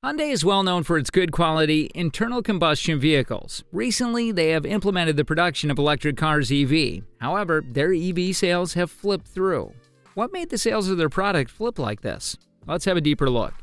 Hyundai is well known for its good quality internal combustion vehicles. Recently, they have implemented the production of electric cars EV. However, their EV sales have flipped through. What made the sales of their product flip like this? Let's have a deeper look.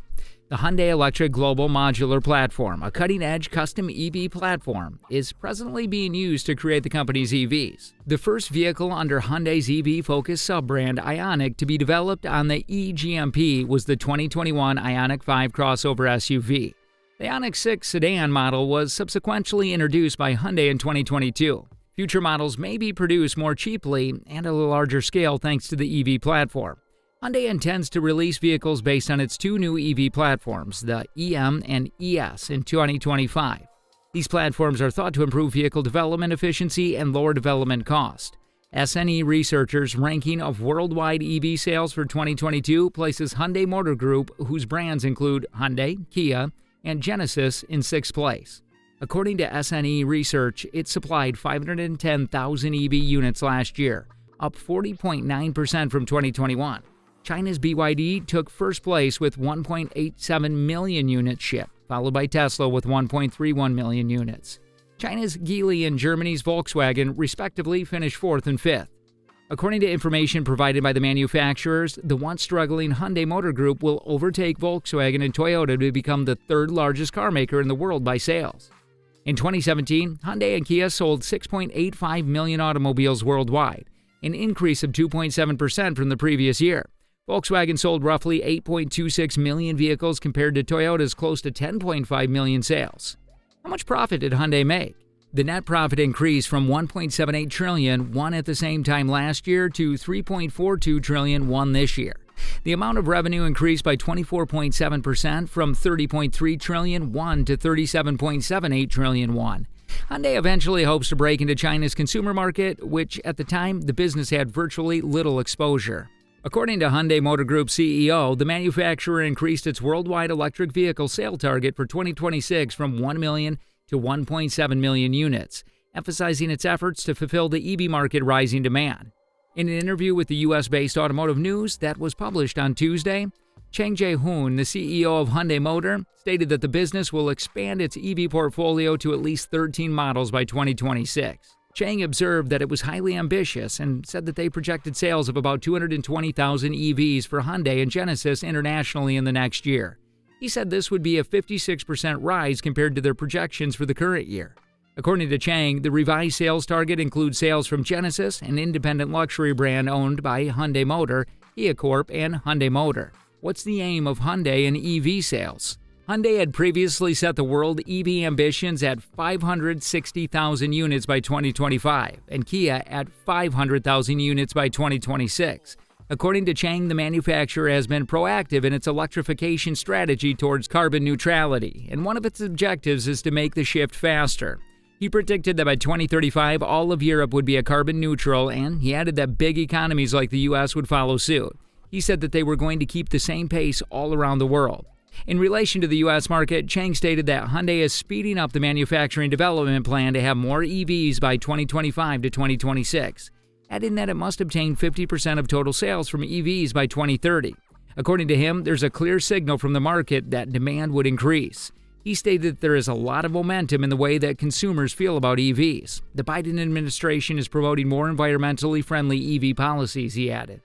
The Hyundai Electric Global Modular Platform, a cutting-edge custom EV platform, is presently being used to create the company's EVs. The first vehicle under Hyundai's EV-focused sub-brand Ioniq to be developed on the eGMP was the 2021 Ioniq 5 crossover SUV. The Ioniq 6 sedan model was subsequently introduced by Hyundai in 2022. Future models may be produced more cheaply and at a larger scale thanks to the EV platform. Hyundai intends to release vehicles based on its two new EV platforms, the EM and ES, in 2025. These platforms are thought to improve vehicle development efficiency and lower development cost. SNE researchers' ranking of worldwide EV sales for 2022 places Hyundai Motor Group, whose brands include Hyundai, Kia, and Genesis, in sixth place. According to SNE research, it supplied 510,000 EV units last year, up 40.9% from 2021. China's BYD took first place with 1.87 million units shipped, followed by Tesla with 1.31 million units. China's Geely and Germany's Volkswagen respectively finished fourth and fifth. According to information provided by the manufacturers, the once struggling Hyundai Motor Group will overtake Volkswagen and Toyota to become the third largest car maker in the world by sales. In 2017, Hyundai and Kia sold 6.85 million automobiles worldwide, an increase of 2.7% from the previous year. Volkswagen sold roughly 8.26 million vehicles compared to Toyota's close to 10.5 million sales. How much profit did Hyundai make? The net profit increased from 1.78 trillion won at the same time last year to 3.42 trillion won this year. The amount of revenue increased by 24.7% from 30.3 trillion won to 37.78 trillion won. Hyundai eventually hopes to break into China's consumer market, which at the time the business had virtually little exposure. According to Hyundai Motor Group CEO, the manufacturer increased its worldwide electric vehicle sale target for 2026 from 1 million to 1.7 million units, emphasizing its efforts to fulfill the EV market rising demand. In an interview with the U.S.-based Automotive News that was published on Tuesday, Chang Jae-hoon, the CEO of Hyundai Motor, stated that the business will expand its EV portfolio to at least 13 models by 2026. Chang observed that it was highly ambitious and said that they projected sales of about 220,000 EVs for Hyundai and Genesis internationally in the next year. He said this would be a 56% rise compared to their projections for the current year. According to Chang, the revised sales target includes sales from Genesis, an independent luxury brand owned by Hyundai Motor, Kia Corp, and Hyundai Motor. What's the aim of Hyundai in EV sales? Hyundai had previously set the world EV ambitions at 560,000 units by 2025 and Kia at 500,000 units by 2026. According to Chang, the manufacturer has been proactive in its electrification strategy towards carbon neutrality, and one of its objectives is to make the shift faster. He predicted that by 2035, all of Europe would be a carbon neutral, and he added that big economies like the US would follow suit. He said that they were going to keep the same pace all around the world. In relation to the U.S. market, Chang stated that Hyundai is speeding up the manufacturing development plan to have more EVs by 2025 to 2026, adding that it must obtain 50% of total sales from EVs by 2030. According to him, there's a clear signal from the market that demand would increase. He stated that there is a lot of momentum in the way that consumers feel about EVs. The Biden administration is promoting more environmentally friendly EV policies, he added.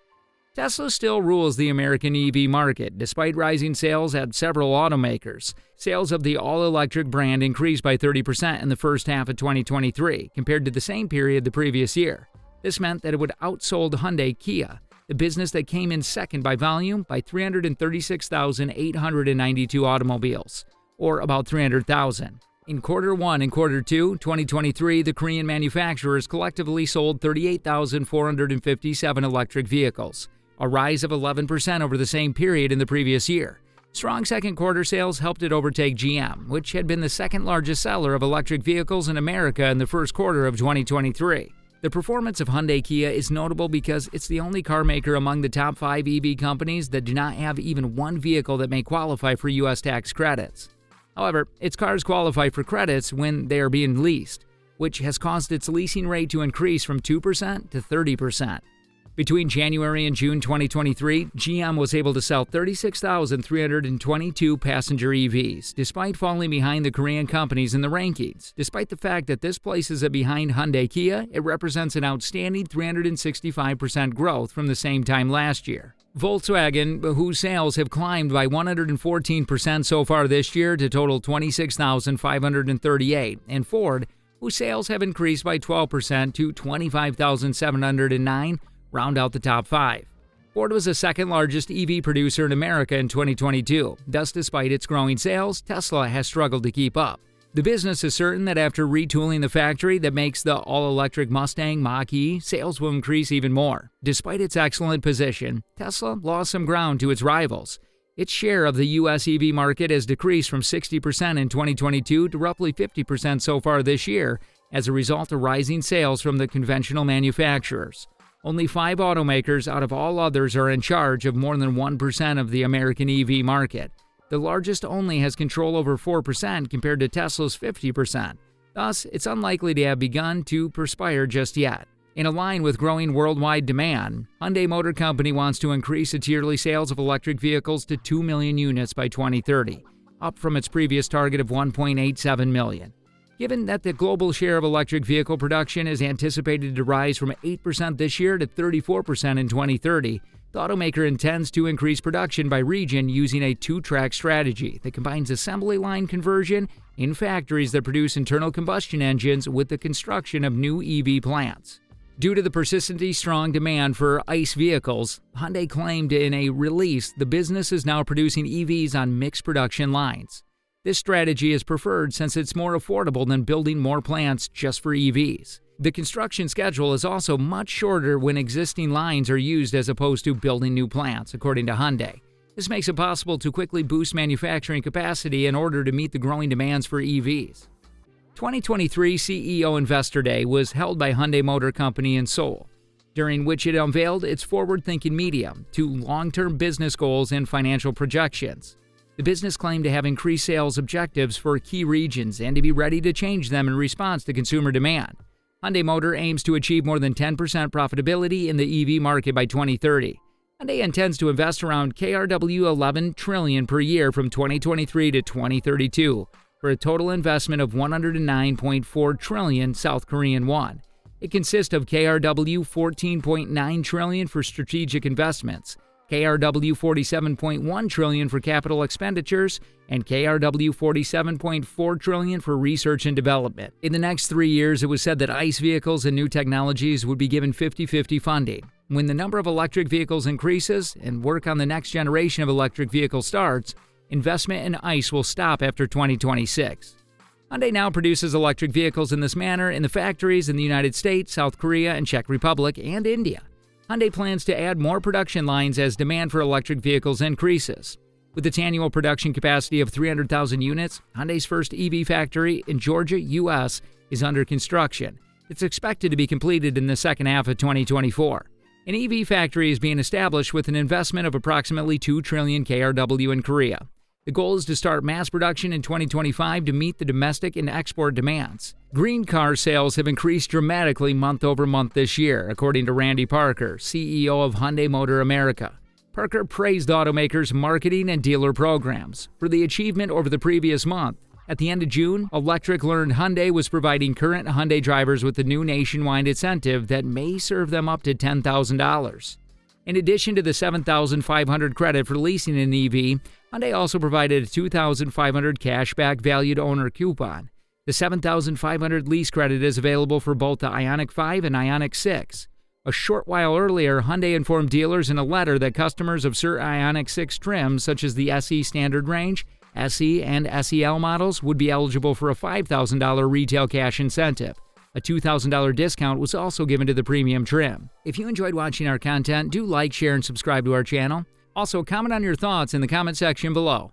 Tesla still rules the American EV market, despite rising sales at several automakers. Sales of the all-electric brand increased by 30% in the first half of 2023, compared to the same period the previous year. This meant that it would outsold Hyundai Kia, the business that came in second by volume, by 336,892 automobiles, or about 300,000. In Quarter 1 and Quarter 2, 2023, the Korean manufacturers collectively sold 38,457 electric vehicles, a rise of 11% over the same period in the previous year. Strong second quarter sales helped it overtake GM, which had been the second largest seller of electric vehicles in America in the first quarter of 2023. The performance of Hyundai Kia is notable because it's the only car maker among the top 5 EV companies that do not have even one vehicle that may qualify for U.S. tax credits. However, its cars qualify for credits when they are being leased, which has caused its leasing rate to increase from 2% to 30%. Between January and June 2023, GM was able to sell 36,322 passenger EVs, despite falling behind the Korean companies in the rankings. Despite the fact that this places it behind Hyundai Kia, it represents an outstanding 365% growth from the same time last year. Volkswagen, whose sales have climbed by 114% so far this year to total 26,538, and Ford, whose sales have increased by 12% to 25,709, round out the top 5. Ford was the second largest EV producer in America in 2022. Thus, despite its growing sales, Tesla has struggled to keep up. The business is certain that after retooling the factory that makes the all-electric Mustang Mach-E, sales will increase even more. Despite its excellent position, Tesla lost some ground to its rivals. Its share of the U.S. EV market has decreased from 60% in 2022 to roughly 50% so far this year as a result of rising sales from the conventional manufacturers. Only 5 automakers out of all others are in charge of more than 1% of the American EV market. The largest only has control over 4% compared to Tesla's 50%. Thus, it's unlikely to have begun to perspire just yet. In line with growing worldwide demand, Hyundai Motor Company wants to increase its yearly sales of electric vehicles to 2 million units by 2030, up from its previous target of 1.87 million. Given that the global share of electric vehicle production is anticipated to rise from 8% this year to 34% in 2030, the automaker intends to increase production by region using a 2-track strategy that combines assembly line conversion in factories that produce internal combustion engines with the construction of new EV plants. Due to the persistently strong demand for ICE vehicles, Hyundai claimed in a release the business is now producing EVs on mixed production lines. This strategy is preferred since it's more affordable than building more plants just for EVs. The construction schedule is also much shorter when existing lines are used as opposed to building new plants, according to Hyundai. This makes it possible to quickly boost manufacturing capacity in order to meet the growing demands for EVs. 2023 CEO Investor Day was held by Hyundai Motor Company in Seoul, during which it unveiled its forward-thinking medium to long-term business goals and financial projections. The business claimed to have increased sales objectives for key regions and to be ready to change them in response to consumer demand. Hyundai Motor aims to achieve more than 10% profitability in the EV market by 2030. Hyundai intends to invest around KRW 11 trillion per year from 2023 to 2032 for a total investment of 109.4 trillion South Korean won. It consists of KRW 14.9 trillion for strategic investments, KRW 47.1 trillion for capital expenditures, and KRW 47.4 trillion for research and development. In the next 3 years, it was said that ICE vehicles and new technologies would be given 50-50 funding. When the number of electric vehicles increases and work on the next generation of electric vehicles starts, investment in ICE will stop after 2026. Hyundai now produces electric vehicles in this manner in the factories in the United States, South Korea, and Czech Republic, and India. Hyundai plans to add more production lines as demand for electric vehicles increases. With its annual production capacity of 300,000 units, Hyundai's first EV factory in Georgia, U.S. is under construction. It's expected to be completed in the second half of 2024. An EV factory is being established with an investment of approximately 2 trillion KRW in Korea. The goal is to start mass production in 2025 to meet the domestic and export demands. Green car sales have increased dramatically month over month this year, according to Randy Parker, CEO of Hyundai Motor America. Parker praised the automaker's marketing and dealer programs for the achievement over the previous month. At the end of June, Electric Learned Hyundai was providing current Hyundai drivers with a new nationwide incentive that may serve them up to $10,000. In addition to the $7,500 credit for leasing an EV, Hyundai also provided a $2,500 cashback valued owner coupon. The $7,500 lease credit is available for both the Ioniq 5 and Ioniq 6. A short while earlier, Hyundai informed dealers in a letter that customers of certain Ioniq 6 trims, such as the SE Standard Range, SE, and SEL models, would be eligible for a $5,000 retail cash incentive. A $2,000 discount was also given to the premium trim. If you enjoyed watching our content, do like, share, and subscribe to our channel. Also, comment on your thoughts in the comment section below.